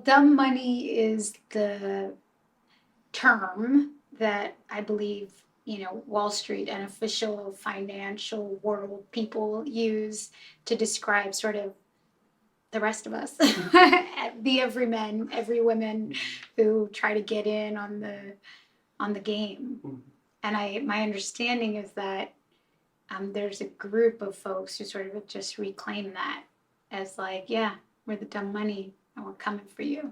Dumb money is the term that I believe, Wall Street and official financial world people use to describe sort of the rest of us, the everymen, every women who try to get in on the game. And my understanding is that there's a group of folks who sort of just reclaim that as like, yeah, we're the dumb money and we're coming for you.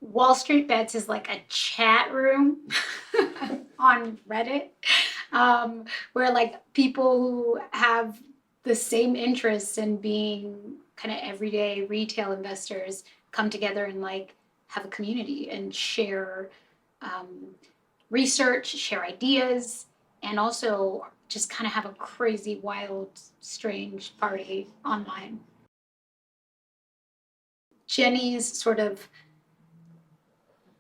Wall Street Bets is like a chat room on Reddit, where like people who have the same interests in being kind of everyday retail investors come together and like have a community and share research, share ideas, and also just kind of have a crazy, wild, strange party online. Jenny's sort of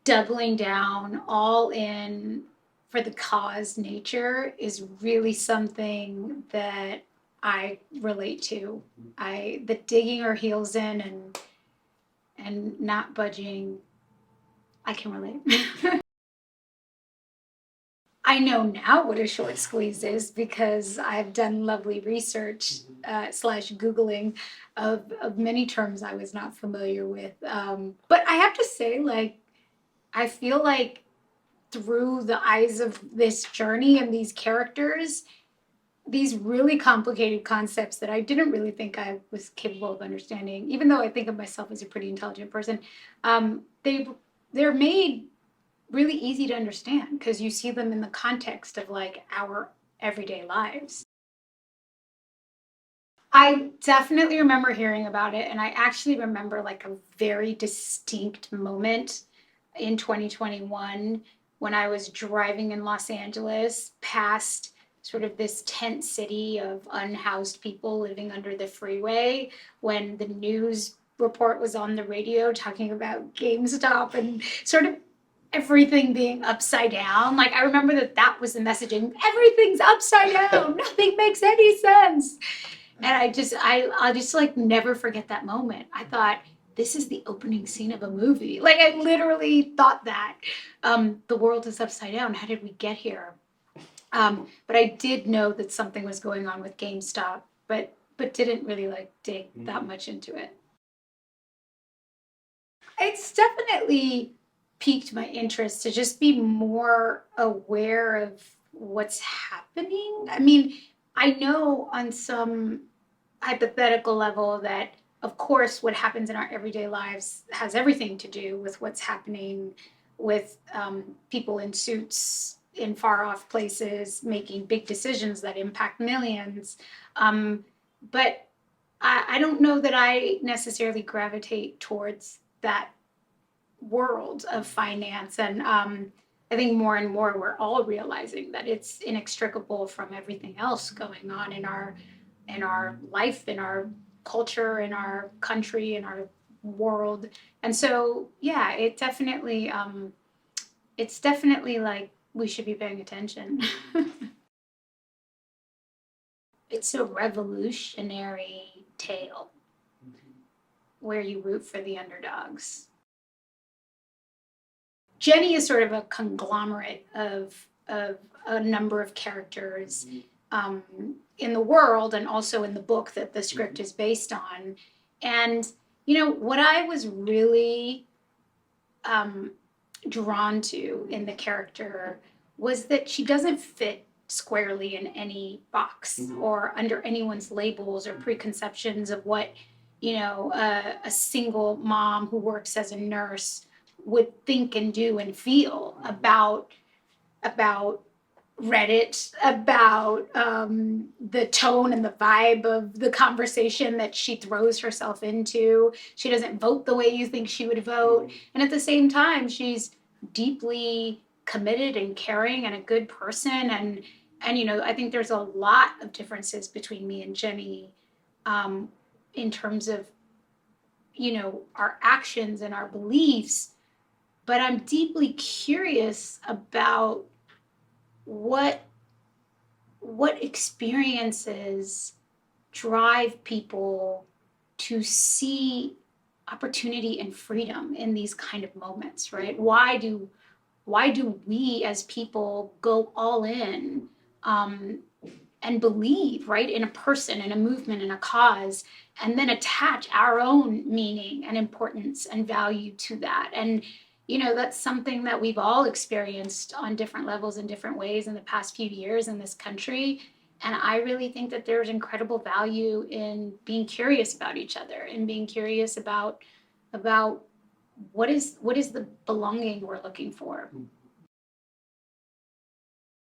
doubling down all in for the cause nature is really something that I relate to. The digging her heels in and not budging, I can relate. I know now what a short squeeze is because I've done lovely research slash Googling of many terms I was not familiar with. But I have to say, like, I feel like through the eyes of this journey and these characters, these really complicated concepts that I didn't really think I was capable of understanding, even though I think of myself as a pretty intelligent person, they're made really easy to understand because you see them in the context of like our everyday lives. I definitely remember hearing about it, and I actually remember like a very distinct moment in 2021 when I was driving in Los Angeles past sort of this tent city of unhoused people living under the freeway when the news report was on the radio talking about GameStop and sort of everything being upside down. Like I remember that was the messaging. Everything's upside down. Nothing makes any sense. And I just like never forget that moment. I thought, this is the opening scene of a movie. Like I literally thought that. The world is upside down. How did we get here? But I did know that something was going on with GameStop, but didn't really like dig that much into it. It's definitely piqued my interest to just be more aware of what's happening. I mean, I know on some hypothetical level that, of course, what happens in our everyday lives has everything to do with what's happening with people in suits in far off places making big decisions that impact millions. But I don't know that I necessarily gravitate towards that world of finance. And I think more and more we're all realizing that it's inextricable from everything else going on in our life, in our culture, in our country, in our world. And so yeah, it's definitely like we should be paying attention. It's a revolutionary tale where you root for the underdogs. Jenny is sort of a conglomerate of a number of characters in the world and also in the book that the script is based on. And what I was really drawn to in the character was that she doesn't fit squarely in any box or under anyone's labels or preconceptions of what a single mom who works as a nurse would think and do and feel about Reddit, about the tone and the vibe of the conversation that she throws herself into. She doesn't vote the way you think she would vote. And at the same time, she's deeply committed and caring and a good person. And I think there's a lot of differences between me and Jenny in terms of, our actions and our beliefs. But I'm deeply curious about what experiences drive people to see opportunity and freedom in these kind of moments, right? Why do we as people go all in and believe, right, in a person, in a movement, in a cause, and then attach our own meaning and importance and value to that? And that's something that we've all experienced on different levels in different ways in the past few years in this country. And I really think that there's incredible value in being curious about each other and being curious about what is the belonging we're looking for.